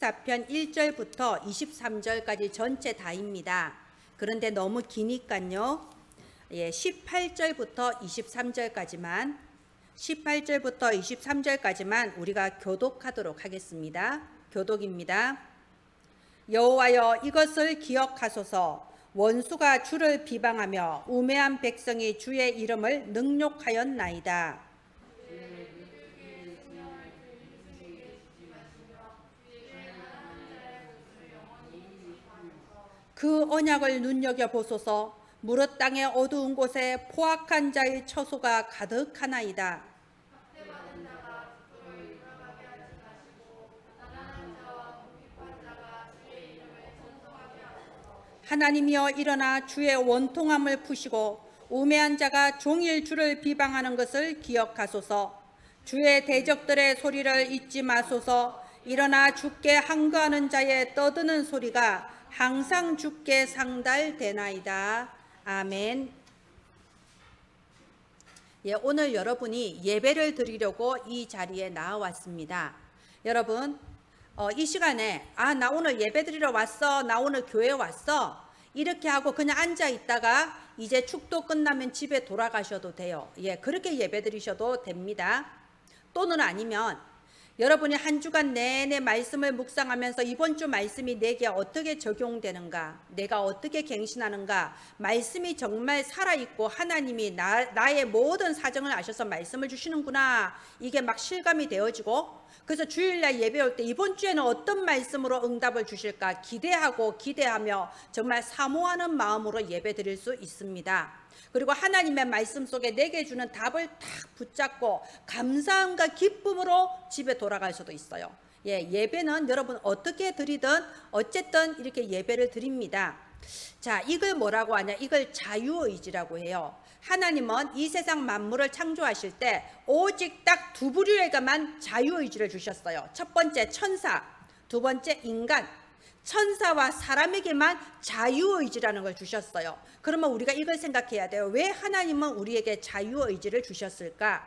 24편 1절부터 23절까지 전체 다입니다. 그런데 너무 기니까요. 18절부터 23절까지만 우리가 교독하도록 하겠습니다. 교독입니다. 여호와여, 이것을 기억하소서. 원수가 주를 비방하며 우매한 백성이 주의 이름을 능욕하였나이다. 그 언약을 눈여겨보소서. 무릇 땅의 어두운 곳에 포악한 자의 처소가 가득하나이다. 하나님이여, 일어나 주의 원통함을 푸시고 우매한 자가 종일 주를 비방하는 것을 기억하소서. 주의 대적들의 소리를 잊지 마소서. 일어나 주께 항거하는 자의 떠드는 소리가 항상 주께 상달되나이다. 아멘. 오늘 여러분이 예배를 드리려고 이 자리에 나와왔습니다. 여러분, 이 시간에 나 오늘 예배 드리러 왔어, 나 오늘 교회 왔어, 이렇게 하고 그냥 앉아 있다가 이제 축도 끝나면 집에 돌아가셔도 돼요. 그렇게 예배 드리셔도 됩니다. 또는 아니면 여러분이 한 주간 내내 말씀을 묵상하면서 이번 주 말씀이 내게 어떻게 적용되는가, 내가 어떻게 갱신하는가, 말씀이 정말 살아있고 하나님이 나의 모든 사정을 아셔서 말씀을 주시는구나, 이게 막 실감이 되어지고, 그래서 주일날 예배 올 때 이번 주에는 어떤 말씀으로 응답을 주실까 기대하며 정말 사모하는 마음으로 예배 드릴 수 있습니다. 그리고 하나님의 말씀 속에 내게 주는 답을 딱 붙잡고 감사함과 기쁨으로 집에 돌아갈 수도 있어요. 예배는 여러분 어떻게 드리든 어쨌든 이렇게 예배를 드립니다. 자, 이걸 뭐라고 하냐? 이걸 자유의지라고 해요. 하나님은 이 세상 만물을 창조하실 때 오직 딱 두 부류에게만 자유의지를 주셨어요. 첫 번째 천사, 두 번째 인간. 천사와 사람에게만 자유의지라는 걸 주셨어요. 그러면 우리가 이걸 생각해야 돼요. 왜 하나님은 우리에게 자유의지를 주셨을까?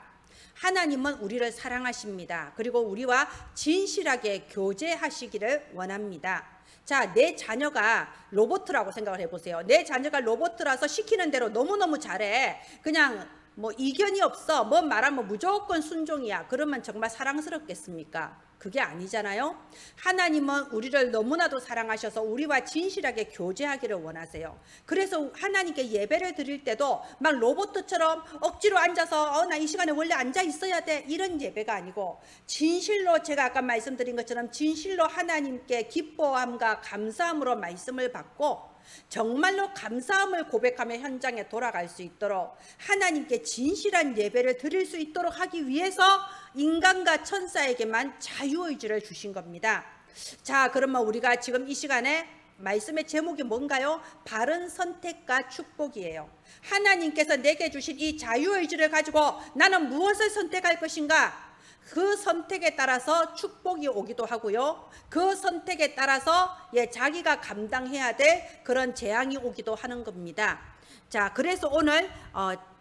하나님은 우리를 사랑하십니다. 그리고 우리와 진실하게 교제하시기를 원합니다. 자, 내 자녀가 로봇이라고 생각을 해보세요. 내 자녀가 로봇이라서 시키는 대로 너무너무 잘해. 그냥 이견이 없어. 뭐 말하면 무조건 순종이야. 그러면 정말 사랑스럽겠습니까? 그게 아니잖아요. 하나님은 우리를 너무나도 사랑하셔서 우리와 진실하게 교제하기를 원하세요. 그래서 하나님께 예배를 드릴 때도 막 로봇처럼 억지로 앉아서 나 이 시간에 원래 앉아 있어야 돼, 이런 예배가 아니고, 진실로, 제가 아까 말씀드린 것처럼 진실로 하나님께 기뻐함과 감사함으로 말씀을 받고 정말로 감사함을 고백하며 현장에 돌아갈 수 있도록, 하나님께 진실한 예배를 드릴 수 있도록 하기 위해서 인간과 천사에게만 자유의지를 주신 겁니다. 자, 그러면 우리가 지금 이 시간에 말씀의 제목이 뭔가요? 바른 선택과 축복이에요. 하나님께서 내게 주신 이 자유의지를 가지고 나는 무엇을 선택할 것인가? 그 선택에 따라서 축복이 오기도 하고요. 그 선택에 따라서 자기가 감당해야 될 그런 재앙이 오기도 하는 겁니다. 자, 그래서 오늘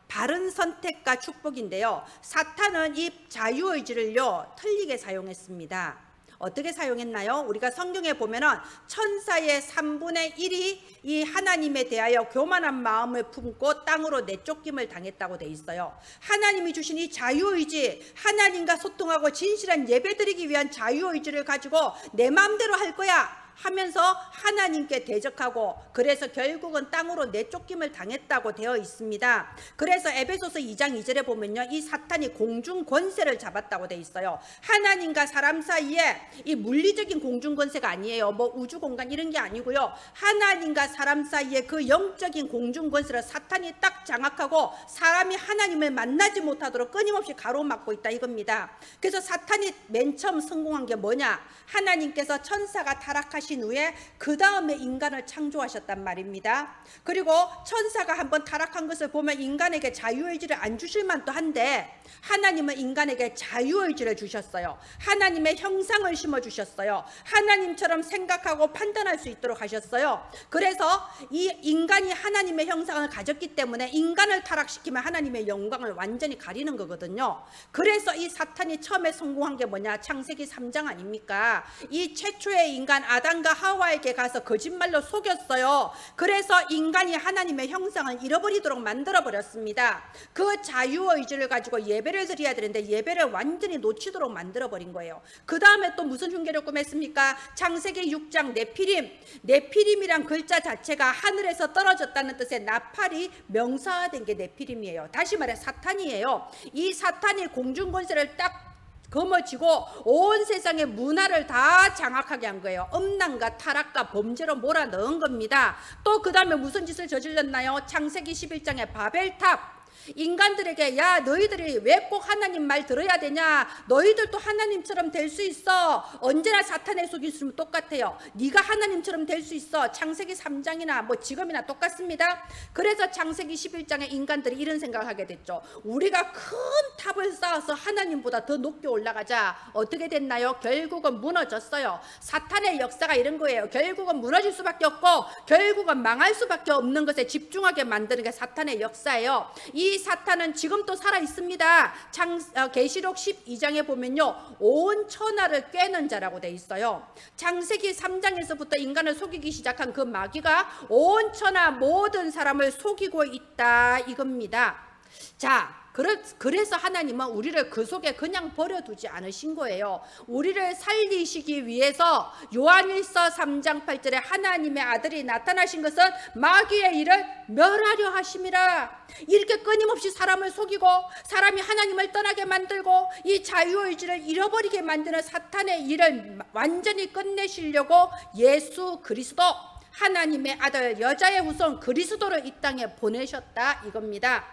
바른 선택과 축복인데요. 사탄은 이 자유의지를요 틀리게 사용했습니다. 어떻게 사용했나요? 우리가 성경에 보면은 천사의 3분의 1이 이 하나님에 대하여 교만한 마음을 품고 땅으로 내쫓김을 당했다고 돼 있어요. 하나님이 주신 이 자유의지, 하나님과 소통하고 진실한 예배드리기 위한 자유의지를 가지고 내 마음대로 할 거야 하면서 하나님께 대적하고, 그래서 결국은 땅으로 내쫓김을 당했다고 되어 있습니다. 그래서 에베소서 2장 2절에 보면요, 이 사탄이 공중 권세를 잡았다고 되어 있어요. 하나님과 사람 사이에 이 물리적인 공중 권세가 아니에요. 우주 공간 이런 게 아니고요. 하나님과 사람 사이에 그 영적인 공중 권세를 사탄이 딱 장악하고 사람이 하나님을 만나지 못하도록 끊임없이 가로막고 있다 이겁니다. 그래서 사탄이 맨 처음 성공한 게 뭐냐? 하나님께서 천사가 타락하신 하신 후에 그 다음에 인간을 창조하셨단 말입니다. 그리고 천사가 한번 타락한 것을 보면 인간에게 자유의지를 안 주실 만도 한데 하나님은 인간에게 자유의지를 주셨어요. 하나님의 형상을 심어주셨어요. 하나님처럼 생각하고 판단할 수 있도록 하셨어요. 그래서 이 인간이 하나님의 형상을 가졌기 때문에 인간을 타락시키면 하나님의 영광을 완전히 가리는 거거든요. 그래서 이 사탄이 처음에 성공한 게 뭐냐? 창세기 3장 아닙니까? 이 최초의 인간 아담과 하와에게 가서 거짓말로 속였어요. 그래서 인간이 하나님의 형상을 잃어버리도록 만들어버렸습니다. 그 자유의지를 가지고 예배를 드려야 되는데 예배를 완전히 놓치도록 만들어버린 거예요. 그 다음에 또 무슨 흉계를 꾸몄습니까? 창세기 6장 네피림이란 글자 자체가 하늘에서 떨어졌다는 뜻의 나팔이 명사화된 게 네피림이에요. 다시 말해 사탄이에요. 이 사탄이 공중권세를 딱 거머쥐고 온 세상의 문화를 다 장악하게 한 거예요. 음란과 타락과 범죄로 몰아넣은 겁니다. 또 그 다음에 무슨 짓을 저질렀나요? 창세기 11장의 바벨탑. 인간들에게 야 너희들이 왜 꼭 하나님 말 들어야 되냐? 너희들도 하나님처럼 될 수 있어. 언제나 사탄의 속이 있으면 똑같아요. 네가 하나님처럼 될 수 있어. 창세기 3장이나 뭐 지금이나 똑같습니다. 그래서 창세기 11장에 인간들이 이런 생각을 하게 됐죠. 우리가 큰 탑을 쌓아서 하나님보다 더 높게 올라가자. 어떻게 됐나요? 결국은 무너졌어요. 사탄의 역사가 이런 거예요. 결국은 무너질 수밖에 없고 결국은 망할 수밖에 없는 것에 집중하게 만드는 게 사탄의 역사예요. 이 사탄은 지금도 살아 있습니다. 계시록 12장에 보면요, 온 천하를 꿰는 자라고 돼 있어요. 창세기 3장에서부터 인간을 속이기 시작한 그 마귀가 온 천하 모든 사람을 속이고 있다 이겁니다. 자, 그래서 하나님은 우리를 그 속에 그냥 버려두지 않으신 거예요. 우리를 살리시기 위해서 요한일서 3장 8절에 하나님의 아들이 나타나신 것은 마귀의 일을 멸하려 하심이라. 이렇게 끊임없이 사람을 속이고 사람이 하나님을 떠나게 만들고 이 자유의지를 잃어버리게 만드는 사탄의 일을 완전히 끝내시려고 예수 그리스도, 하나님의 아들, 여자의 후손 그리스도를 이 땅에 보내셨다 이겁니다.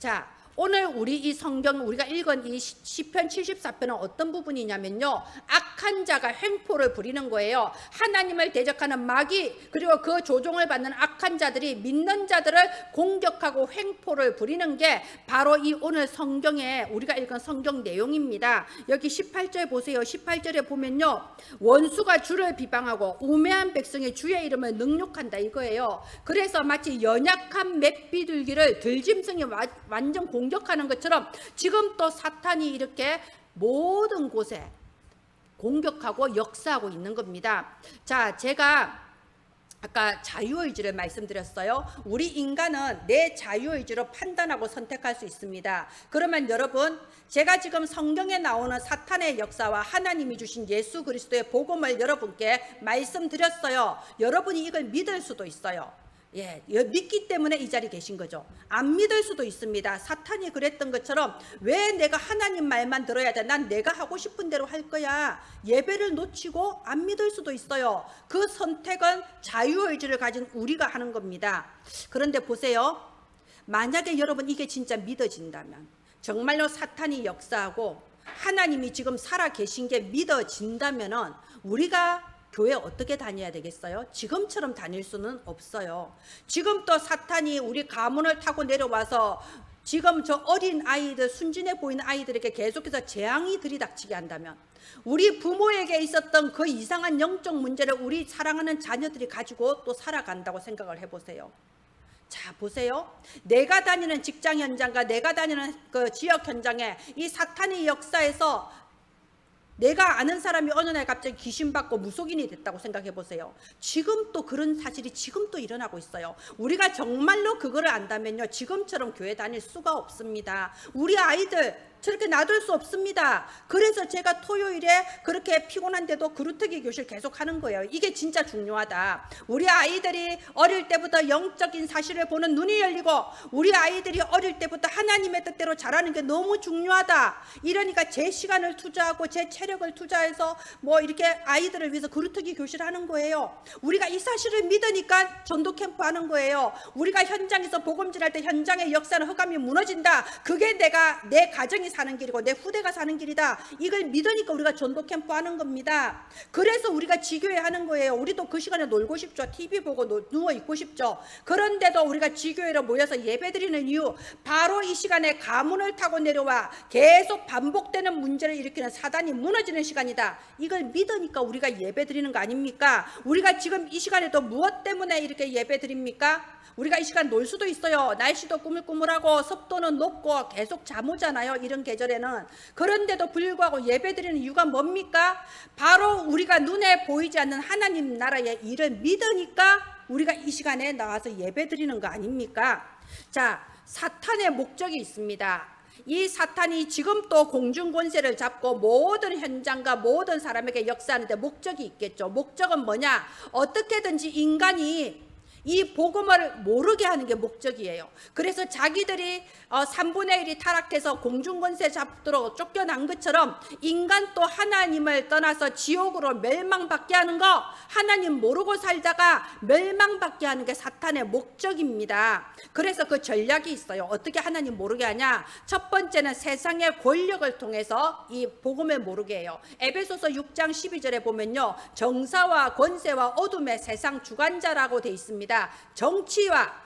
자, 오늘 우리 이 성경 우리가 읽은 이 시편 74편은 어떤 부분이냐면요, 악한 자가 횡포를 부리는 거예요. 하나님을 대적하는 마귀 그리고 그 조종을 받는 악한 자들이 믿는 자들을 공격하고 횡포를 부리는 게 바로 이 오늘 성경에 우리가 읽은 성경 내용입니다. 여기 18절 보세요. 18절에 보면요, 원수가 주를 비방하고 우매한 백성이 주의 이름을 능욕한다 이거예요. 그래서 마치 연약한 맷비둘기를 들짐승이 완전 공격하는 것처럼 지금 또 사탄이 이렇게 모든 곳에 공격하고 역사하고 있는 겁니다. 자, 제가 아까 자유의지를 말씀드렸어요. 우리 인간은 내 자유의지로 판단하고 선택할 수 있습니다. 그러면 여러분, 제가 지금 성경에 나오는 사탄의 역사와 하나님이 주신 예수 그리스도의 복음을 여러분께 말씀드렸어요. 여러분이 이걸 믿을 수도 있어요. 예, 믿기 때문에 이 자리에 계신 거죠. 안 믿을 수도 있습니다. 사탄이 그랬던 것처럼 왜 내가 하나님 말만 들어야 돼? 난 내가 하고 싶은 대로 할 거야. 예배를 놓치고 안 믿을 수도 있어요. 그 선택은 자유의지를 가진 우리가 하는 겁니다. 그런데 보세요. 만약에 여러분 이게 진짜 믿어진다면, 정말로 사탄이 역사하고 하나님이 지금 살아 계신 게 믿어진다면은 우리가 교회 어떻게 다녀야 되겠어요? 지금처럼 다닐 수는 없어요. 지금 또 사탄이 우리 가문을 타고 내려와서 지금 저 어린 아이들, 순진해 보이는 아이들에게 계속해서 재앙이 들이닥치게 한다면, 우리 부모에게 있었던 그 이상한 영적 문제를 우리 사랑하는 자녀들이 가지고 또 살아간다고 생각을 해보세요. 자, 보세요. 내가 다니는 직장 현장과 내가 다니는 그 지역 현장에 이 사탄의 역사에서 내가 아는 사람이 어느 날 갑자기 귀신받고 무속인이 됐다고 생각해 보세요. 지금 또 그런 사실이 지금 또 일어나고 있어요. 우리가 정말로 그거를 안다면요, 지금처럼 교회 다닐 수가 없습니다. 우리 아이들 저렇게 놔둘 수 없습니다. 그래서 제가 토요일에 그렇게 피곤한데도 그루터기 교실 계속 하는 거예요. 이게 진짜 중요하다. 우리 아이들이 어릴 때부터 영적인 사실을 보는 눈이 열리고 우리 아이들이 어릴 때부터 하나님의 뜻대로 자라는 게 너무 중요하다. 이러니까 제 시간을 투자하고 제 체력을 투자해서 뭐 이렇게 아이들을 위해서 그루터기 교실을 하는 거예요. 우리가 이 사실을 믿으니까 전도 캠프 하는 거예요. 우리가 현장에서 복음질할 때 현장의 역사는 흑암이 무너진다. 그게 내 가정이 사는 길이고 내 후대가 사는 길이다. 이걸 믿으니까 우리가 전도 캠프 하는 겁니다. 그래서 우리가 지교회 하는 거예요. 우리도 그 시간에 놀고 싶죠. TV 보고 누워 있고 싶죠. 그런데도 우리가 지교회로 모여서 예배드리는 이유, 바로 이 시간에 가문을 타고 내려와 계속 반복되는 문제를 일으키는 사단이 무너지는 시간이다. 이걸 믿으니까 우리가 예배드리는 거 아닙니까? 우리가 지금 이 시간에도 무엇 때문에 이렇게 예배드립니까? 우리가 이 시간 놀 수도 있어요. 날씨도 꾸물꾸물하고 습도는 높고 계속 잠 오잖아요. 이런 계절에는. 그런데도 불구하고 예배드리는 이유가 뭡니까? 바로 우리가 눈에 보이지 않는 하나님 나라의 일을 믿으니까 우리가 이 시간에 나와서 예배드리는 거 아닙니까? 자, 사탄의 목적이 있습니다. 이 사탄이 지금 또 공중 권세를 잡고 모든 현장과 모든 사람에게 역사하는데 목적이 있겠죠. 목적은 뭐냐? 어떻게든지 인간이 이 복음을 모르게 하는 게 목적이에요. 그래서 자기들이 3분의 1이 타락해서 공중권세 잡도록 쫓겨난 것처럼 인간 또 하나님을 떠나서 지옥으로 멸망받게 하는 거, 하나님 모르고 살다가 멸망받게 하는 게 사탄의 목적입니다. 그래서 그 전략이 있어요. 어떻게 하나님 모르게 하냐? 첫 번째는 세상의 권력을 통해서 이 복음을 모르게 해요. 에베소서 6장 12절에 보면요, 정사와 권세와 어둠의 세상 주관자라고 돼 있습니다. 정치와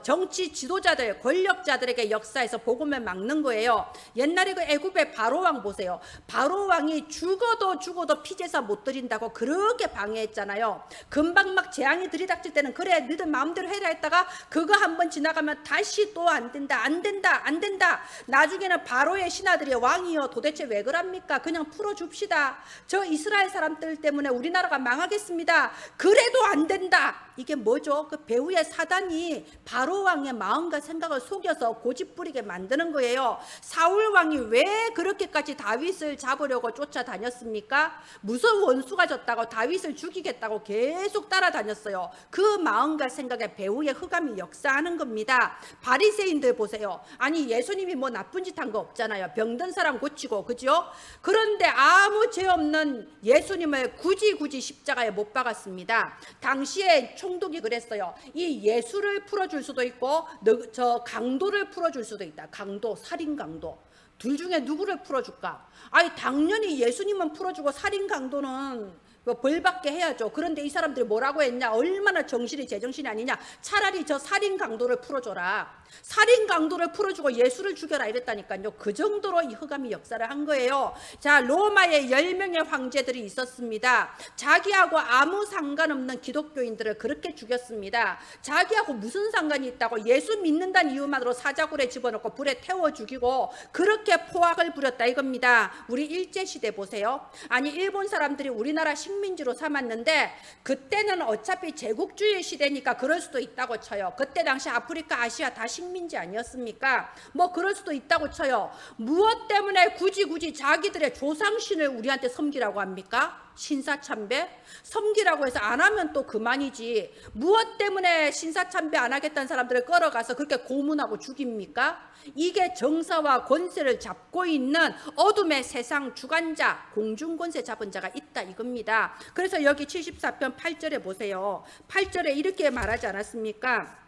정치 지도자들, 권력자들에게 역사에서 복음을 막는 거예요. 옛날에 그 애굽의 바로왕 보세요. 바로왕이 죽어도 피제사 못 드린다고 그렇게 방해했잖아요. 금방 막 재앙이 들이닥칠 때는 그래 너희들 마음대로 해라 했다가 그거 한번 지나가면 다시 또 안 된다. 나중에는 바로의 신하들이 왕이여 도대체 왜 그럽니까? 그냥 풀어줍시다. 저 이스라엘 사람들 때문에 우리나라가 망하겠습니다. 그래도 안 된다. 이게 뭐죠? 그 배후의 사단이 바로 왕의 마음과 생각을 속여서 고집부리게 만드는 거예요. 사울 왕이 왜 그렇게까지 다윗을 잡으려고 쫓아다녔습니까? 무슨 원수가 졌다고 다윗을 죽이겠다고 계속 따라다녔어요. 그 마음과 생각에 배후의 흑암이 역사하는 겁니다. 바리새인들 보세요. 아니 예수님이 뭐 나쁜 짓 한 거 없잖아요. 병든 사람 고치고, 그죠? 그런데 아무 죄 없는 예수님을 굳이 십자가에 못 박았습니다. 당시에 총독이 그랬어요. 이 예수를 풀어줄 수도 있고 저 강도를 풀어줄 수도 있다. 강도, 살인 강도. 둘 중에 누구를 풀어줄까? 아니 당연히 예수님은 풀어주고 살인 강도는 벌받게 해야죠. 그런데 이 사람들이 뭐라고 했냐? 얼마나 정신이 제정신이 아니냐? 차라리 저 살인 강도를 풀어줘라. 살인 강도를 풀어주고 예수를 죽여라 이랬다니까요. 그 정도로 이 흑암이 역사를 한 거예요. 자, 로마에 10명의 황제들이 있었습니다. 자기하고 아무 상관없는 기독교인들을 그렇게 죽였습니다. 자기하고 무슨 상관이 있다고 예수 믿는다는 이유만으로 사자굴에 집어넣고 불에 태워 죽이고 그렇게 포악을 부렸다 이겁니다. 우리 일제시대 보세요. 아니 일본 사람들이 우리나라 식민지로 삼았는데 그때는 어차피 제국주의 시대니까 그럴 수도 있다고 쳐요. 그때 당시 아프리카, 아시아 다 식민지 아니었습니까? 뭐 그럴 수도 있다고 쳐요. 무엇 때문에 굳이 자기들의 조상신을 우리한테 섬기라고 합니까? 신사참배? 섬기라고 해서 안 하면 또 그만이지. 무엇 때문에 신사참배 안 하겠다는 사람들을 끌어가서 그렇게 고문하고 죽입니까? 이게 정사와 권세를 잡고 있는 어둠의 세상 주관자, 공중권세 잡은 자가 있다 이겁니다. 그래서 여기 74편 8절에 보세요. 8절에 이렇게 말하지 않았습니까?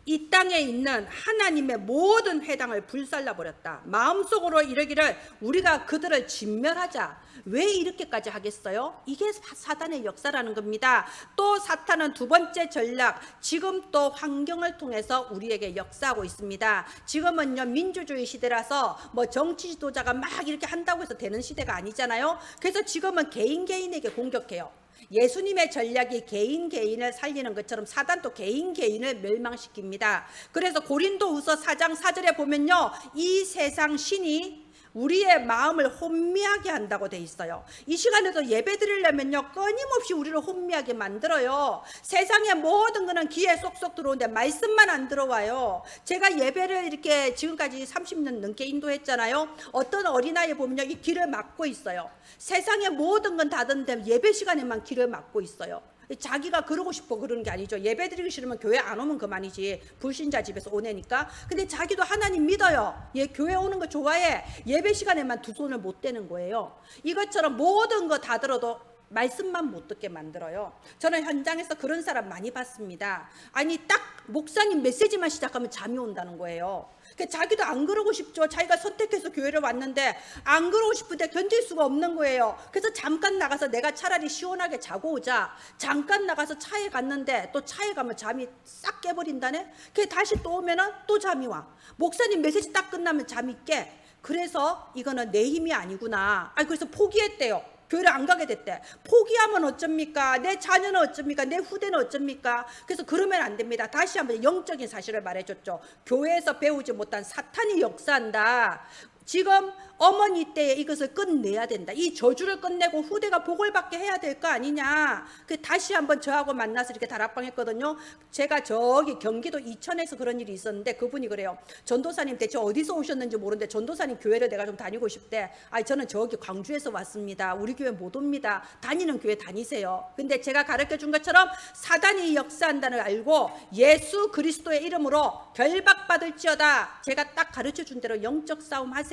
이 땅에 있는 하나님의 모든 회당을 불살라버렸다. 마음속으로 이르기를 우리가 그들을 진멸하자. 왜 이렇게까지 하겠어요? 이게 사단의 역사라는 겁니다. 또 사탄은 두 번째 전략, 지금 또 환경을 통해서 우리에게 역사하고 있습니다. 지금은요 민주주의 시대라서 뭐 정치 지도자가 막 이렇게 한다고 해서 되는 시대가 아니잖아요. 그래서 지금은 개인에게 공격해요. 예수님의 전략이 개인을 살리는 것처럼 사단도 개인을 멸망시킵니다. 그래서 고린도후서 4장 4절에 보면요, 이 세상 신이 우리의 마음을 혼미하게 한다고 돼 있어요. 이 시간에도 예배 드리려면요 끊임없이 우리를 혼미하게 만들어요. 세상의 모든 거는 귀에 쏙쏙 들어오는데 말씀만 안 들어와요. 제가 예배를 이렇게 지금까지 30년 넘게 인도했잖아요. 어떤 어린아이 보면요 이 귀를 막고 있어요. 세상의 모든 건 닫았는데 예배 시간에만 귀를 막고 있어요. 자기가 그러고 싶어 그러는 게 아니죠. 예배 드리기 싫으면 교회 안 오면 그만이지. 불신자 집에서 오내니까. 근데 자기도 하나님 믿어요. 교회 오는 거 좋아해. 예배 시간에만 두 손을 못 대는 거예요. 이것처럼 모든 거 다 들어도 말씀만 못 듣게 만들어요. 저는 현장에서 그런 사람 많이 봤습니다. 아니 딱 목사님 메시지만 시작하면 잠이 온다는 거예요. 자기도 안 그러고 싶죠. 자기가 선택해서 교회를 왔는데 안 그러고 싶은데 견딜 수가 없는 거예요. 그래서 잠깐 나가서 내가 차라리 시원하게 자고 오자. 잠깐 나가서 차에 갔는데 또 차에 가면 잠이 싹 깨버린다네. 다시 또 오면은 또 잠이 와. 목사님 메시지 딱 끝나면 잠이 깨. 그래서 이거는 내 힘이 아니구나. 그래서 포기했대요. 교회를 안 가게 됐대. 포기하면 어쩝니까? 내 자녀는 어쩝니까? 내 후대는 어쩝니까? 그래서 그러면 안 됩니다. 다시 한번 영적인 사실을 말해줬죠. 교회에서 배우지 못한 사탄이 역사한다. 지금 어머니 때에 이것을 끝내야 된다. 이 저주를 끝내고 후대가 복을 받게 해야 될 거 아니냐. 다시 한번 저하고 만나서 이렇게 다락방 했거든요. 제가 저기 경기도 이천에서 그런 일이 있었는데 그분이 그래요. 전도사님 대체 어디서 오셨는지 모르는데 전도사님 교회를 내가 좀 다니고 싶대. 저는 저기 광주에서 왔습니다. 우리 교회 못 옵니다. 다니는 교회 다니세요. 근데 제가 가르쳐 준 것처럼 사단이 역사한다는 걸 알고 예수 그리스도의 이름으로 결박받을지어다. 제가 딱 가르쳐 준 대로 영적 싸움 하세요.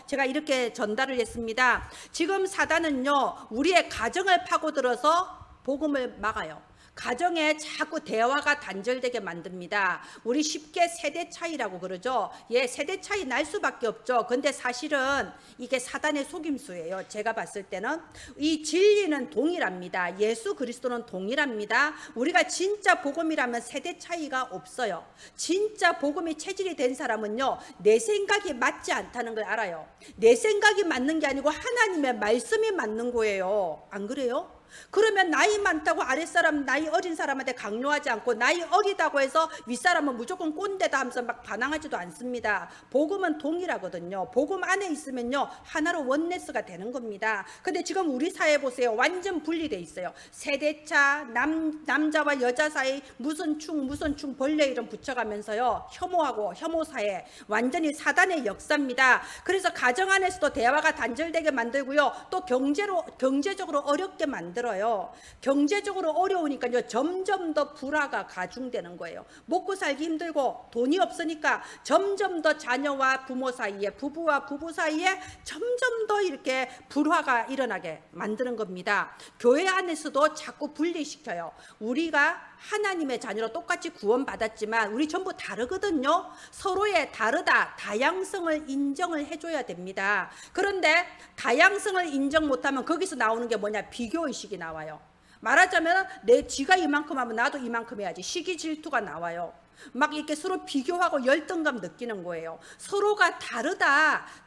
제가 이렇게 전달을 했습니다. 지금 사단은요, 우리의 가정을 파고들어서 복음을 막아요. 가정에 자꾸 대화가 단절되게 만듭니다. 우리 쉽게 세대 차이라고 그러죠. 세대 차이 날 수밖에 없죠. 근데 사실은 이게 사단의 속임수예요. 제가 봤을 때는 이 진리는 동일합니다. 예수 그리스도는 동일합니다. 우리가 진짜 복음이라면 세대 차이가 없어요. 진짜 복음이 체질이 된 사람은요, 내 생각이 맞지 않다는 걸 알아요. 내 생각이 맞는 게 아니고 하나님의 말씀이 맞는 거예요. 안 그래요? 그러면 나이 많다고 아랫사람 나이 어린 사람한테 강요하지 않고 나이 어리다고 해서 윗사람은 무조건 꼰대다 하면서 막 반항하지도 않습니다. 복음은 동일하거든요. 복음 안에 있으면요 하나로 원네스가 되는 겁니다. 근데 지금 우리 사회 보세요. 완전 분리돼 있어요. 세대차 남자와 여자 사이 무슨 충 벌레 이름 붙여가면서요 혐오하고 혐오사회 완전히 사단의 역사입니다. 그래서 가정 안에서도 대화가 단절되게 만들고요 또 경제적으로 어렵게 만들어요. 경제적으로 어려우니까요 점점 더 불화가 가중되는 거예요. 먹고 살기 힘들고 돈이 없으니까 점점 더 자녀와 부모 사이에 부부와 부부 사이에 점점 더 이렇게 불화가 일어나게 만드는 겁니다. 교회 안에서도 자꾸 분리시켜요. 우리가 하나님의 자녀로 똑같이 구원받았지만 우리 전부 다르거든요. 서로의 다르다, 다양성을 인정을 해줘야 됩니다. 그런데 다양성을 인정 못하면 거기서 나오는 게 뭐냐? 비교의식이 나와요. 말하자면 지가 이만큼 하면 나도 이만큼 해야지. 시기 질투가 나와요. 막 이렇게 서로 비교하고 열등감 느끼는 거예요. 서로가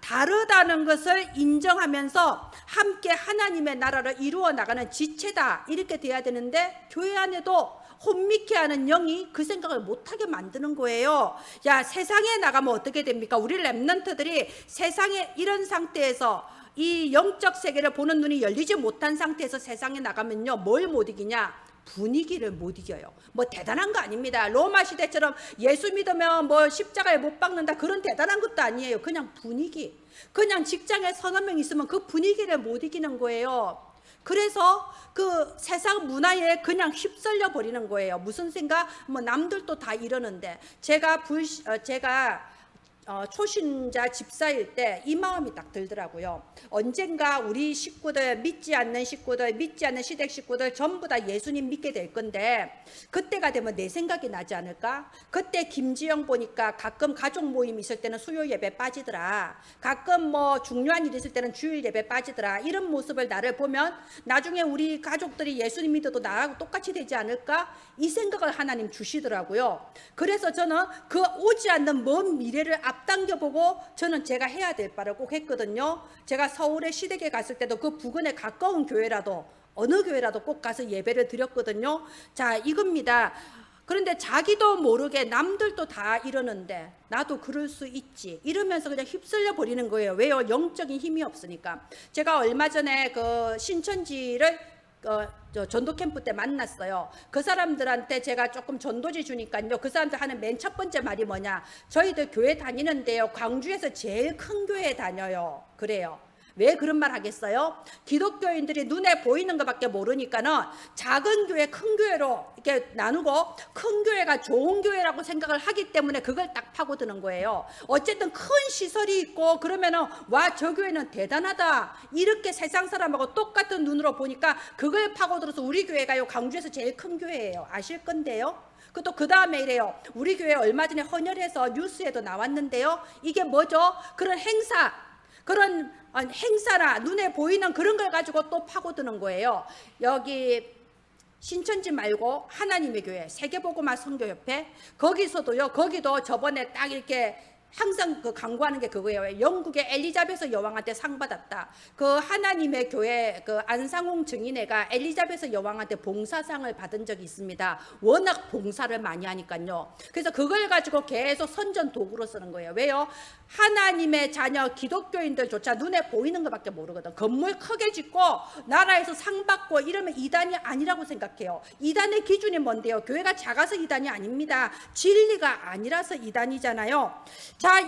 다르다는 것을 인정하면서 함께 하나님의 나라를 이루어 나가는 지체다 이렇게 돼야 되는데 교회 안에도 혼미케 하는 영이 그 생각을 못하게 만드는 거예요. 세상에 나가면 어떻게 됩니까? 우리 렘넌트들이 세상에 이런 상태에서 이 영적 세계를 보는 눈이 열리지 못한 상태에서 세상에 나가면요 뭘 못 이기냐? 분위기를 못 이겨요. 대단한 거 아닙니다. 로마 시대처럼 예수 믿으면 십자가에 못 박는다 그런 대단한 것도 아니에요. 그냥 분위기. 그냥 직장에 서너 명 있으면 그 분위기를 못 이기는 거예요. 그래서 그 세상 문화에 그냥 휩쓸려 버리는 거예요. 무슨 생각? 남들도 다 이러는데 제가 초신자 집사일 때 이 마음이 딱 들더라고요. 언젠가 우리 식구들, 믿지 않는 시댁 식구들 전부 다 예수님 믿게 될 건데 그때가 되면 내 생각이 나지 않을까? 그때 김지영 보니까 가끔 가족 모임 있을 때는 수요 예배 빠지더라. 가끔 중요한 일 있을 때는 주일 예배 빠지더라. 이런 모습을 나를 보면 나중에 우리 가족들이 예수님 믿어도 나하고 똑같이 되지 않을까? 이 생각을 하나님 주시더라고요. 그래서 저는 그 오지 않는 먼 미래를 앞당겨보고 저는 제가 해야 될 바를 꼭 했거든요. 제가 서울의 시댁에 갔을 때도 그 부근에 가까운 교회라도 어느 교회라도 꼭 가서 예배를 드렸거든요. 이겁니다. 그런데 자기도 모르게 남들도 다 이러는데 나도 그럴 수 있지 이러면서 그냥 휩쓸려 버리는 거예요. 왜요? 영적인 힘이 없으니까. 제가 얼마 전에 그 신천지를 전도 캠프 때 만났어요. 그 사람들한테 제가 조금 전도지 주니까요. 그 사람들 하는 맨 첫 번째 말이 뭐냐? 저희들 교회 다니는데요. 광주에서 제일 큰 교회 다녀요. 그래요. 왜 그런 말 하겠어요? 기독교인들이 눈에 보이는 것밖에 모르니까는 작은 교회, 큰 교회로 이렇게 나누고 큰 교회가 좋은 교회라고 생각을 하기 때문에 그걸 딱 파고드는 거예요. 어쨌든 큰 시설이 있고 그러면은 와, 저 교회는 대단하다, 이렇게 세상 사람하고 똑같은 눈으로 보니까 그걸 파고들어서 우리 교회가요 광주에서 제일 큰 교회예요. 아실 건데요. 또 그 다음에 이래요. 우리 교회 얼마 전에 헌혈해서 뉴스에도 나왔는데요. 이게 뭐죠? 그런 행사, 그런 행사나 눈에 보이는 그런 걸 가지고 또 파고드는 거예요. 여기 신천지 말고 하나님의 교회 세계복음화 선교협회, 거기서도요, 거기도 저번에 딱 이렇게 항상 그 광고하는 게 그거예요. 영국의 엘리자베스 여왕한테 상 받았다. 그 하나님의 교회 그 안상홍 증인회가 엘리자베스 여왕한테 봉사상을 받은 적이 있습니다. 워낙 봉사를 많이 하니까요. 그래서 그걸 가지고 계속 선전 도구로 쓰는 거예요. 왜요? 하나님의 자녀 기독교인들조차 눈에 보이는 것밖에 모르거든. 건물 크게 짓고 나라에서 상 받고 이러면 이단이 아니라고 생각해요. 이단의 기준이 뭔데요? 교회가 작아서 이단이 아닙니다. 진리가 아니라서 이단이잖아요. 자,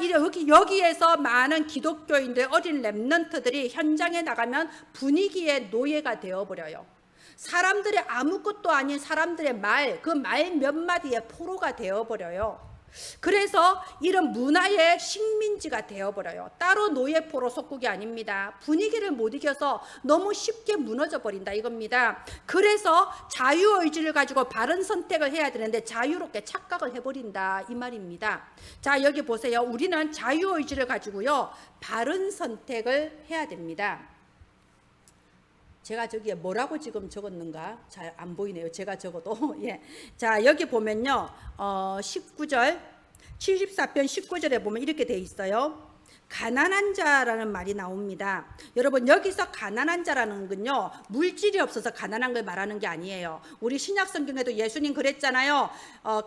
여기에서 많은 기독교인들, 어린 렘넌트들이 현장에 나가면 분위기의 노예가 되어버려요. 사람들의 아무것도 아닌 사람들의 말, 그 말 몇 마디의 포로가 되어버려요. 그래서 이런 문화의 식민지가 되어버려요. 따로 노예포로 속국이 아닙니다. 분위기를 못 이겨서 너무 쉽게 무너져 버린다 이겁니다. 그래서 자유의지를 가지고 바른 선택을 해야 되는데 자유롭게 착각을 해버린다 이 말입니다. 자, 여기 보세요. 우리는 자유의지를 가지고요 바른 선택을 해야 됩니다. 제가 저기에 뭐라고 지금 적었는가 잘 안 보이네요. 제가 적어도 예. 자, 여기 보면요 19절 74편 19절에 보면 이렇게 돼 있어요. 가난한 자라는 말이 나옵니다. 여러분, 여기서 가난한 자라는 건요 물질이 없어서 가난한 걸 말하는 게 아니에요. 우리 신약 성경에도 예수님 그랬잖아요.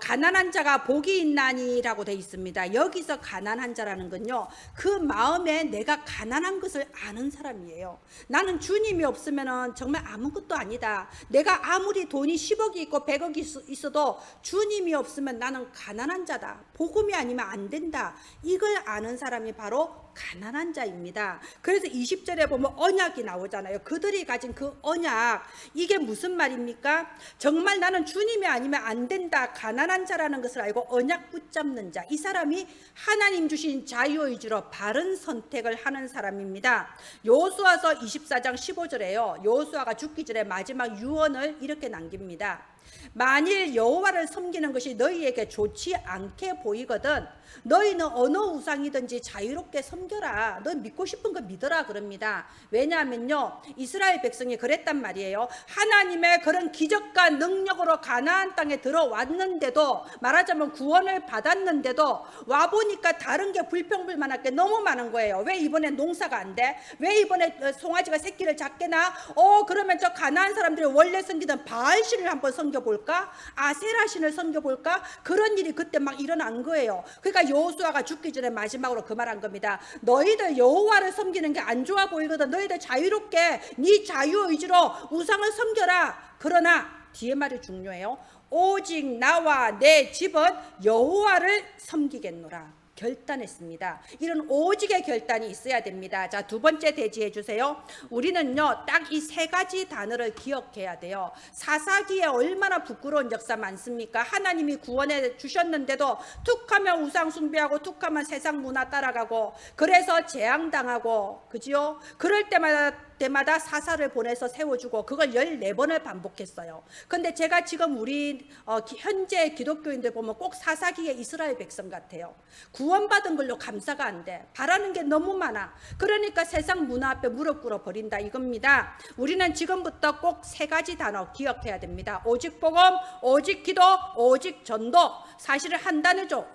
가난한 자가 복이 있나니라고 돼 있습니다. 여기서 가난한 자라는 건요 그 마음에 내가 가난한 것을 아는 사람이에요. 나는 주님이 없으면 정말 아무것도 아니다. 내가 아무리 돈이 10억이 있고 100억이 있어도 주님이 없으면 나는 가난한 자다. 복음이 아니면 안 된다. 이걸 아는 사람이 바로 가난한 자입니다. 그래서 20절에 보면 언약이 나오잖아요. 그들이 가진 그 언약, 이게 무슨 말입니까? 정말 나는 주님이 아니면 안 된다, 가난한 자라는 것을 알고 언약 붙잡는 자, 이 사람이 하나님 주신 자유의지로 바른 선택을 하는 사람입니다. 여호수아서 24장 15절에요 여호수아가 죽기 전에 마지막 유언을 이렇게 남깁니다. 만일 여호와를 섬기는 것이 너희에게 좋지 않게 보이거든 너희는 어느 우상이든지 자유롭게 섬겨라. 너 믿고 싶은 거 믿어라 그럽니다. 왜냐하면요 이스라엘 백성이 그랬단 말이에요. 하나님의 그런 기적과 능력으로 가나안 땅에 들어왔는데도, 말하자면 구원을 받았는데도 와보니까 다른 게 불평불만할 게 너무 많은 거예요. 왜 이번에 농사가 안 돼? 왜 이번에 송아지가 새끼를 작게 낳아? 그러면 저 가나안 사람들이 원래 섬기던 바알신을 한번 섬겨볼까? 아세라신을 섬겨볼까? 그런 일이 그때 막 일어난 거예요. 그러니까 여호수아가 죽기 전에 마지막으로 그 말한 겁니다. 너희들 여호와를 섬기는 게 안 좋아 보이거든 너희들 자유롭게 네 자유의지로 우상을 섬겨라. 그러나 뒤에 말이 중요해요. 오직 나와 내 집은 여호와를 섬기겠노라 결단했습니다. 이런 오직의 결단이 있어야 됩니다. 자, 두 번째 대지해 주세요. 우리는요 딱 이 세 가지 단어를 기억해야 돼요. 사사기에 얼마나 부끄러운 역사 많습니까? 하나님이 구원해 주셨는데도 툭하면 우상 숭배하고 툭하면 세상 문화 따라가고 그래서 재앙당하고, 그지요? 그럴 때마다 사사를 보내서 세워주고 그걸 14번을 반복했어요. 근데 제가 지금 우리 현재 기독교인들 보면 꼭 사사기의 이스라엘 백성 같아요. 구원받은 걸로 감사가 안 돼. 바라는 게 너무 많아. 그러니까 세상 문화 앞에 무릎 꿇어 버린다 이겁니다. 우리는 지금부터 꼭 세 가지 단어 기억해야 됩니다. 오직 복음, 오직 기도, 오직 전도. 사실을 한 단어죠.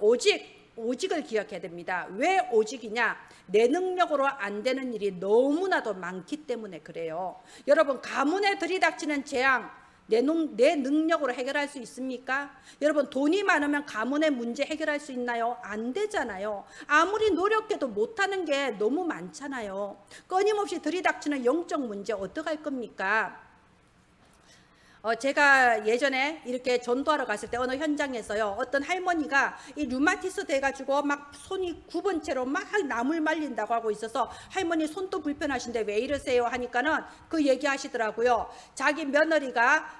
오직을 기억해야 됩니다. 왜 오직이냐? 내 능력으로 안 되는 일이 너무나도 많기 때문에 그래요. 여러분, 가문에 들이닥치는 재앙 내 능력으로 해결할 수 있습니까? 여러분, 돈이 많으면 가문의 문제 해결할 수 있나요? 안 되잖아요. 아무리 노력해도 못하는 게 너무 많잖아요. 끊임없이 들이닥치는 영적 문제 어떡할 겁니까? 제가 예전에 이렇게 전도하러 갔을 때 어느 현장에서요, 어떤 할머니가 이 류마티스 돼가지고 막 손이 굽은 채로 막 나물 말린다고 하고 있어서 할머니 손도 불편하신데 왜 이러세요 하니까는 그 얘기 하시더라고요. 자기 며느리가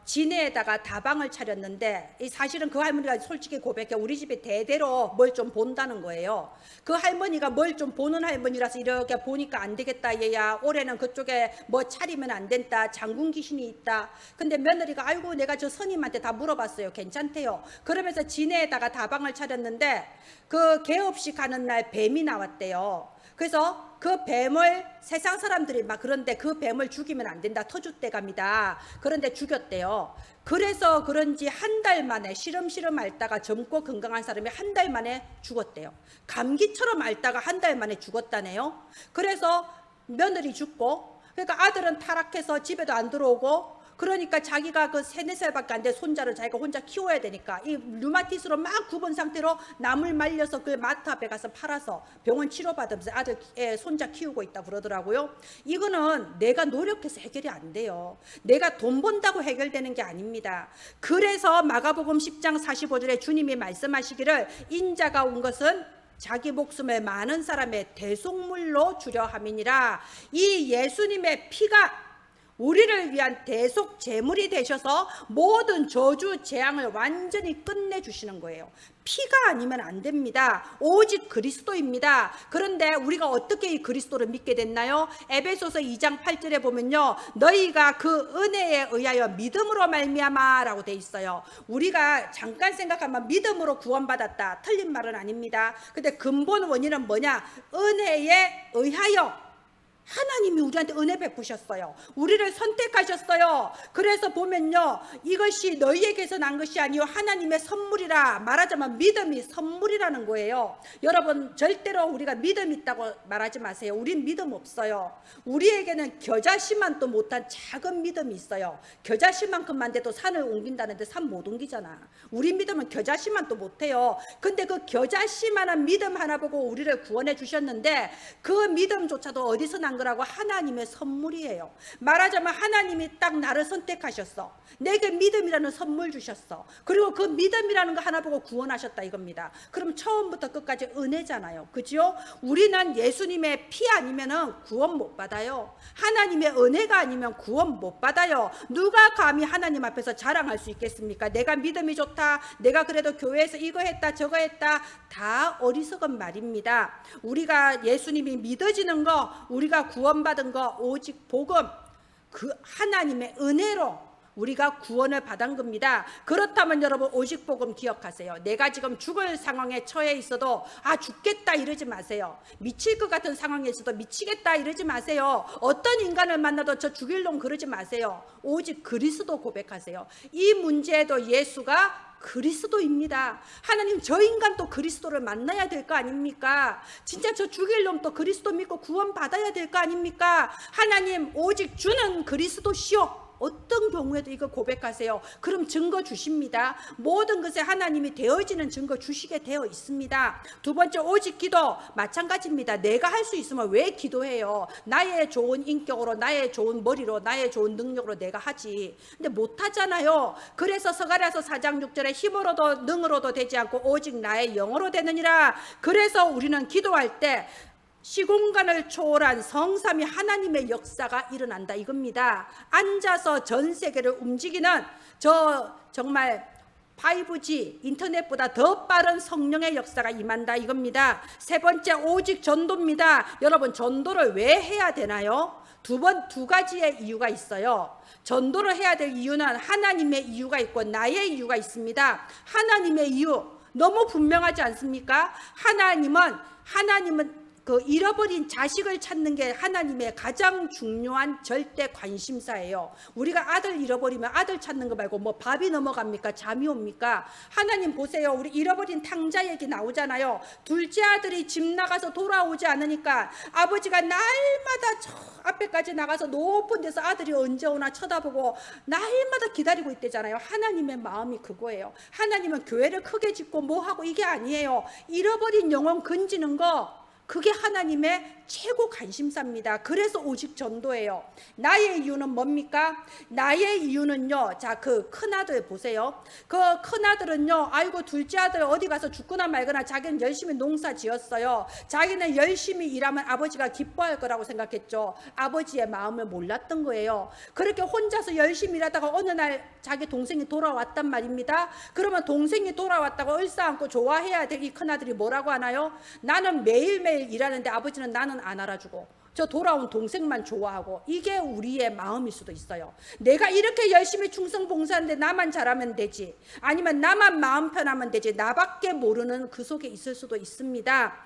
진해에다가 다방을 차렸는데 사실은 그 할머니가 솔직히 고백해 우리 집에 대대로 뭘 좀 본다는 거예요. 그 할머니가 뭘 좀 보는 할머니라서 이렇게 보니까 안 되겠다 얘야, 올해는 그쪽에 뭐 차리면 안 된다, 장군 귀신이 있다. 근데 며느리가 아이고 내가 저 스님한테 다 물어봤어요, 괜찮대요. 그러면서 진해에다가 다방을 차렸는데 그 개업식 하는 날 뱀이 나왔대요. 그래서 그 뱀을 세상 사람들이 막 그런데 그 뱀을 죽이면 안 된다, 터줏대감이다, 그런데 죽였대요. 그래서 그런지 한 달 만에 시름시름 앓다가 젊고 건강한 사람이 한 달 만에 죽었대요. 감기처럼 앓다가 한 달 만에 죽었다네요. 그래서 며느리 죽고, 그러니까 아들은 타락해서 집에도 안 들어오고, 그러니까 자기가 그 3-4살밖에 안 돼 손자를 자기가 혼자 키워야 되니까 이 류마티스로 막 굽은 상태로 나물 말려서 그 마트 앞에 가서 팔아서 병원 치료받으면서 아들 손자 키우고 있다 그러더라고요. 이거는 내가 노력해서 해결이 안 돼요. 내가 돈 번다고 해결되는 게 아닙니다. 그래서 마가복음 10장 45절에 주님이 말씀하시기를 인자가 온 것은 자기 목숨을 많은 사람의 대속물로 주려 함이니라. 이 예수님의 피가 우리를 위한 대속 제물이 되셔서 모든 저주 재앙을 완전히 끝내주시는 거예요. 피가 아니면 안 됩니다. 오직 그리스도입니다. 그런데 우리가 어떻게 이 그리스도를 믿게 됐나요? 에베소서 2장 8절에 보면요, 너희가 그 은혜에 의하여 믿음으로 말미암아 라고 돼 있어요. 우리가 잠깐 생각하면 믿음으로 구원받았다, 틀린 말은 아닙니다. 근데 근본 원인은 뭐냐? 은혜에 의하여 하나님이 우리한테 은혜 베푸셨어요. 우리를 선택하셨어요. 그래서 보면요, 이것이 너희에게서 난 것이 아니요 하나님의 선물이라. 말하자면 믿음이 선물이라는 거예요. 여러분 절대로 우리가 믿음 있다고 말하지 마세요. 우린 믿음 없어요. 우리에게는 겨자씨만도 못한 작은 믿음이 있어요. 겨자씨만큼만 돼도 산을 옮긴다는데 산 못 옮기잖아. 우리 믿음은 겨자씨만도 못해요. 근데 그 겨자씨만한 믿음 하나 보고 우리를 구원해 주셨는데 그 믿음조차도 어디서 난 거라고? 하나님의 선물이에요. 말하자면 하나님이 딱 나를 선택하셨어. 내게 믿음이라는 선물 주셨어. 그리고 그 믿음이라는 거 하나 보고 구원하셨다 이겁니다. 그럼 처음부터 끝까지 은혜잖아요. 그죠? 우리는 예수님의 피 아니면은 구원 못 받아요. 하나님의 은혜가 아니면 구원 못 받아요. 누가 감히 하나님 앞에서 자랑할 수 있겠습니까? 내가 믿음이 좋다, 내가 그래도 교회에서 이거 했다 저거 했다, 다 어리석은 말입니다. 우리가 예수님이 믿어지는 거, 우리가 구원받은 거 오직 복음, 그 하나님의 은혜로 우리가 구원을 받은 겁니다. 그렇다면 여러분 오직 복음 기억하세요. 내가 지금 죽을 상황에 처해 있어도 죽겠다 이러지 마세요. 미칠 것 같은 상황에 있어도 미치겠다 이러지 마세요. 어떤 인간을 만나도 저 죽일 놈 그러지 마세요. 오직 그리스도 고백하세요. 이 문제에도 예수가 그리스도입니다. 하나님, 저 인간도 그리스도를 만나야 될 거 아닙니까? 진짜 저 죽일 놈도 그리스도 믿고 구원 받아야 될 거 아닙니까? 하나님, 오직 주는 그리스도시오. 어떤 경우에도 이거 고백하세요. 그럼 증거 주십니다. 모든 것에 하나님이 되어지는 증거 주시게 되어 있습니다. 두 번째, 오직 기도 마찬가지입니다. 내가 할 수 있으면 왜 기도해요? 나의 좋은 인격으로, 나의 좋은 머리로, 나의 좋은 능력으로 내가 하지. 근데 못하잖아요. 그래서 스가랴서 4장 6절에 힘으로도 능으로도 되지 않고 오직 나의 영으로 되느니라. 그래서 우리는 기도할 때 시공간을 초월한 성삼위 하나님의 역사가 일어난다 이겁니다. 앉아서 전 세계를 움직이는 저 정말 5G 인터넷보다 더 빠른 성령의 역사가 임한다 이겁니다. 세 번째, 오직 전도입니다. 여러분, 전도를 왜 해야 되나요? 두 가지의 이유가 있어요. 전도를 해야 될 이유는 하나님의 이유가 있고 나의 이유가 있습니다. 하나님의 이유 너무 분명하지 않습니까? 하나님은 그 잃어버린 자식을 찾는 게 하나님의 가장 중요한 절대 관심사예요. 우리가 아들 잃어버리면 아들 찾는 거 말고 뭐 밥이 넘어갑니까? 잠이 옵니까? 하나님 보세요. 우리 잃어버린 탕자 얘기 나오잖아요. 둘째 아들이 집 나가서 돌아오지 않으니까 아버지가 날마다 저 앞에까지 나가서 높은 데서 아들이 언제 오나 쳐다보고 날마다 기다리고 있대잖아요. 하나님의 마음이 그거예요. 하나님은 교회를 크게 짓고 뭐 하고 이게 아니에요. 잃어버린 영혼 건지는 거, 그게 하나님의 최고 관심사입니다. 그래서 오직 전도예요. 나의 이유는 뭡니까? 나의 이유는요, 자, 그 큰아들 보세요. 그 큰아들은요, 아이고 둘째 아들 어디 가서 죽거나 말거나 자기는 열심히 농사 지었어요. 자기는 열심히 일하면 아버지가 기뻐할 거라고 생각했죠. 아버지의 마음을 몰랐던 거예요. 그렇게 혼자서 열심히 일하다가 어느 날 자기 동생이 돌아왔단 말입니다. 그러면 동생이 돌아왔다고 얼싸안고 좋아해야 될 이 큰아들이 뭐라고 하나요? 나는 매일매일 일하는데 아버지는 나는 안 알아주고 저 돌아온 동생만 좋아하고. 이게 우리의 마음일 수도 있어요. 내가 이렇게 열심히 충성봉사하는데 나만 잘하면 되지, 아니면 나만 마음 편하면 되지, 나밖에 모르는 그 속에 있을 수도 있습니다.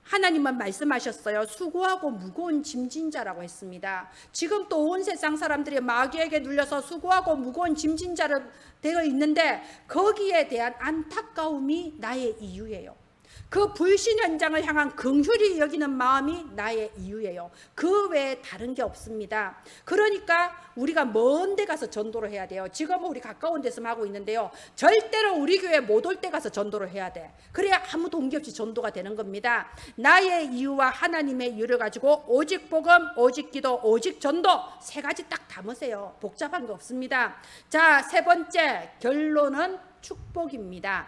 하나님은 말씀하셨어요. 수고하고 무거운 짐진 자라고 했습니다. 지금 또 온 세상 사람들이 마귀에게 눌려서 수고하고 무거운 짐진 자로 되어 있는데 거기에 대한 안타까움이 나의 이유예요. 그 불신 현장을 향한 긍휼히 여기는 마음이 나의 이유예요. 그 외에 다른 게 없습니다. 그러니까 우리가 먼 데 가서 전도를 해야 돼요. 지금은 우리 가까운 데서 하고 있는데요, 절대로 우리 교회 못 올 때 가서 전도를 해야 돼. 그래야 아무 동기 없이 전도가 되는 겁니다. 나의 이유와 하나님의 이유를 가지고 오직 복음, 오직 기도, 오직 전도, 세 가지 딱 담으세요. 복잡한 거 없습니다. 자, 세 번째 결론은 축복입니다.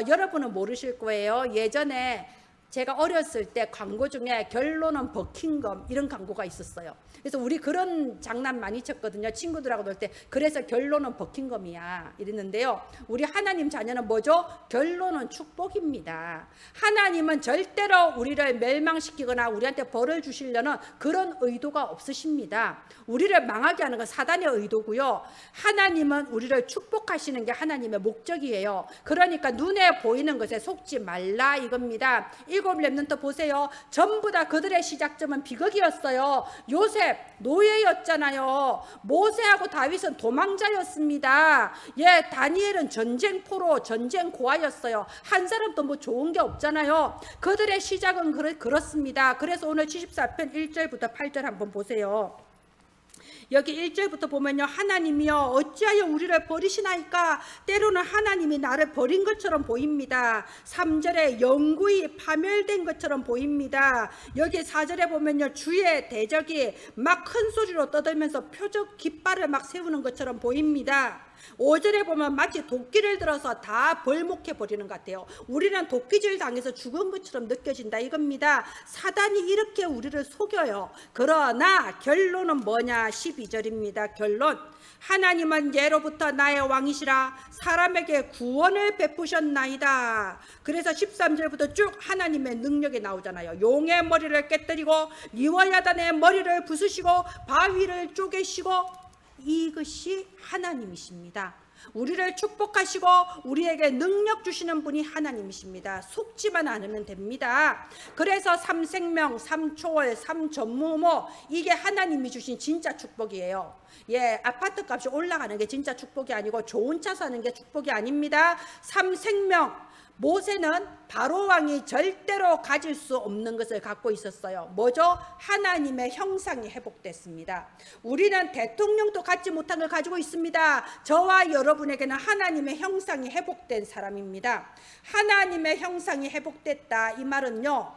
여러분은 모르실 거예요. 예전에 제가 어렸을 때 광고 중에 결론은 버킹엄 이런 광고가 있었어요. 그래서 우리 그런 장난 많이 쳤거든요. 친구들하고 놀 때. 그래서 결론은 버킹엄이야 이랬는데요. 우리 하나님 자녀는 뭐죠? 결론은 축복입니다. 하나님은 절대로 우리를 멸망시키거나 우리한테 벌을 주시려는 그런 의도가 없으십니다. 우리를 망하게 하는 건 사단의 의도고요. 하나님은 우리를 축복하시는 게 하나님의 목적이에요. 그러니까 눈에 보이는 것에 속지 말라 이겁니다. 일곱 렘넌트 보세요. 전부 다 그들의 시작점은 비극이었어요. 요셉 노예였잖아요. 모세하고 다윗은 도망자였습니다. 예, 다니엘은 전쟁포로 전쟁 고아였어요. 한 사람도 뭐 좋은 게 없잖아요. 그들의 시작은 그렇습니다. 그래서 오늘 74편 1절부터 8절 한번 보세요. 여기 1절부터 보면요, 하나님이여 어찌하여 우리를 버리시나이까. 때로는 하나님이 나를 버린 것처럼 보입니다. 3절에 영구히 파멸된 것처럼 보입니다. 여기 4절에 보면요, 주의 대적이 막 큰 소리로 떠들면서 표적 깃발을 막 세우는 것처럼 보입니다. 5절에 보면 마치 도끼를 들어서 다 벌목해 버리는 것 같아요. 우리는 도끼질 당해서 죽은 것처럼 느껴진다 이겁니다. 사단이 이렇게 우리를 속여요. 그러나 결론은 뭐냐? 12절입니다. 결론, 하나님은 예로부터 나의 왕이시라 사람에게 구원을 베푸셨나이다. 그래서 13절부터 쭉 하나님의 능력이 나오잖아요. 용의 머리를 깨뜨리고 리워야단의 머리를 부수시고 바위를 쪼개시고. 이것이 하나님이십니다. 우리를 축복하시고 우리에게 능력 주시는 분이 하나님이십니다. 속지만 않으면 됩니다. 그래서 3생명, 3초월, 3전무후무 이게 하나님이 주신 진짜 축복이에요. 예, 아파트 값이 올라가는 게 진짜 축복이 아니고 좋은 차 사는 게 축복이 아닙니다. 3생명, 모세는 바로 왕이 절대로 가질 수 없는 것을 갖고 있었어요. 뭐죠? 하나님의 형상이 회복됐습니다. 우리는 대통령도 갖지 못한 걸 가지고 있습니다. 저와 여러분에게는 하나님의 형상이 회복된 사람입니다. 하나님의 형상이 회복됐다 이 말은요,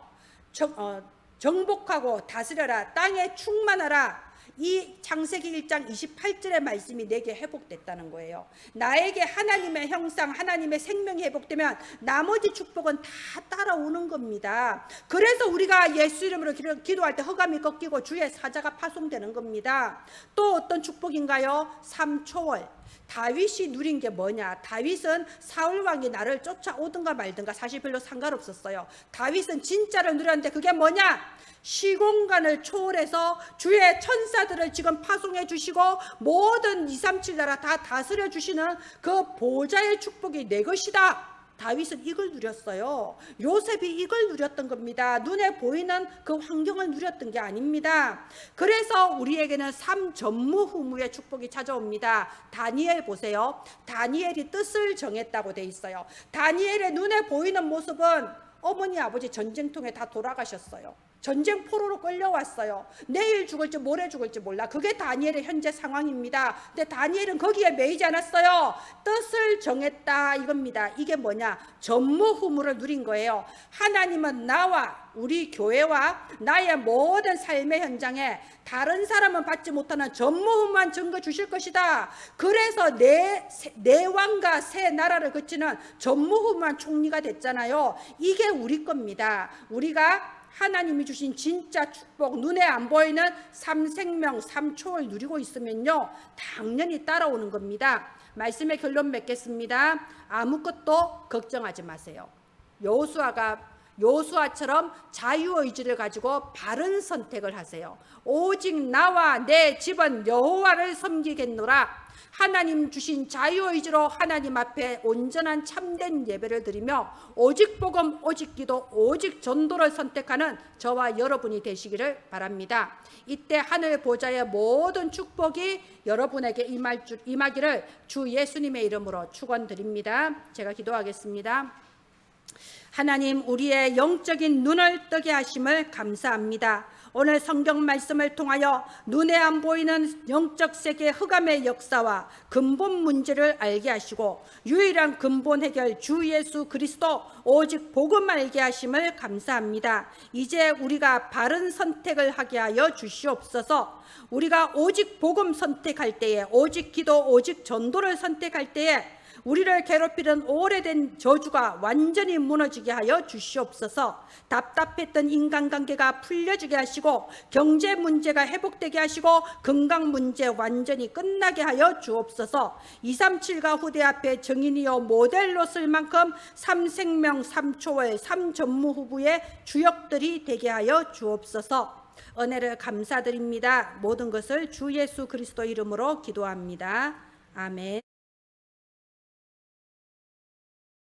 정복하고 다스려라, 땅에 충만하라, 이 창세기 1장 28절의 말씀이 내게 회복됐다는 거예요. 나에게 하나님의 형상, 하나님의 생명이 회복되면 나머지 축복은 다 따라오는 겁니다. 그래서 우리가 예수 이름으로 기도할 때 허감이 꺾이고 주의 사자가 파송되는 겁니다. 또 어떤 축복인가요? 3초월. 다윗이 누린 게 뭐냐? 다윗은 사울 왕이 나를 쫓아오든가 말든가 사실 별로 상관없었어요. 다윗은 진짜를 누렸는데 그게 뭐냐? 시공간을 초월해서 주의 천사들을 지금 파송해 주시고 모든 237 나라 다 다스려 주시는 그 보좌의 축복이 내 것이다. 다윗은 이걸 누렸어요. 요셉이 이걸 누렸던 겁니다. 눈에 보이는 그 환경을 누렸던 게 아닙니다. 그래서 우리에게는 3전무후무의 축복이 찾아옵니다. 다니엘 보세요. 다니엘이 뜻을 정했다고 돼 있어요. 다니엘의 눈에 보이는 모습은 어머니 아버지 전쟁통에 다 돌아가셨어요. 전쟁 포로로 끌려왔어요. 내일 죽을지 모레 죽을지 몰라. 그게 다니엘의 현재 상황입니다. 근데 다니엘은 거기에 매이지 않았어요. 뜻을 정했다 이겁니다. 이게 뭐냐? 전무후무를 누린 거예요. 하나님은 나와 우리 교회와 나의 모든 삶의 현장에 다른 사람은 받지 못하는 전무후무한 증거 주실 것이다. 그래서 내 왕과 새 나라를 그치는 전무후무한 총리가 됐잖아요. 이게 우리 겁니다. 우리가 하나님이 주신 진짜 축복, 눈에 안 보이는 삼생명 삼초를 누리고 있으면요, 당연히 따라오는 겁니다. 말씀의 결론 맺겠습니다. 아무것도 걱정하지 마세요. 여호수아처럼 자유의지를 가지고 바른 선택을 하세요. 오직 나와 내 집은 여호와를 섬기겠노라. 하나님 주신 자유의지로 하나님 앞에 온전한 참된 예배를 드리며 오직 복음, 오직 기도, 오직 전도를 선택하는 저와 여러분이 되시기를 바랍니다. 이때 하늘 보좌의 모든 축복이 여러분에게 임하기를 주 예수님의 이름으로 축원드립니다. 제가 기도하겠습니다. 하나님, 우리의 영적인 눈을 뜨게 하심을 감사합니다. 오늘 성경 말씀을 통하여 눈에 안 보이는 영적 세계 흑암의 역사와 근본 문제를 알게 하시고 유일한 근본 해결 주 예수 그리스도 오직 복음 알게 하심을 감사합니다. 이제 우리가 바른 선택을 하게 하여 주시옵소서. 우리가 오직 복음 선택할 때에, 오직 기도, 오직 전도를 선택할 때에 우리를 괴롭히던 오래된 저주가 완전히 무너지게 하여 주시옵소서. 답답했던 인간관계가 풀려지게 하시고 경제 문제가 회복되게 하시고 건강 문제 완전히 끝나게 하여 주옵소서. 237가 후대 앞에 정인이요 모델로 쓸 만큼 삼생명 삼초월 삼전무후부의 주역들이 되게 하여 주옵소서. 은혜를 감사드립니다. 모든 것을 주 예수 그리스도 이름으로 기도합니다. 아멘.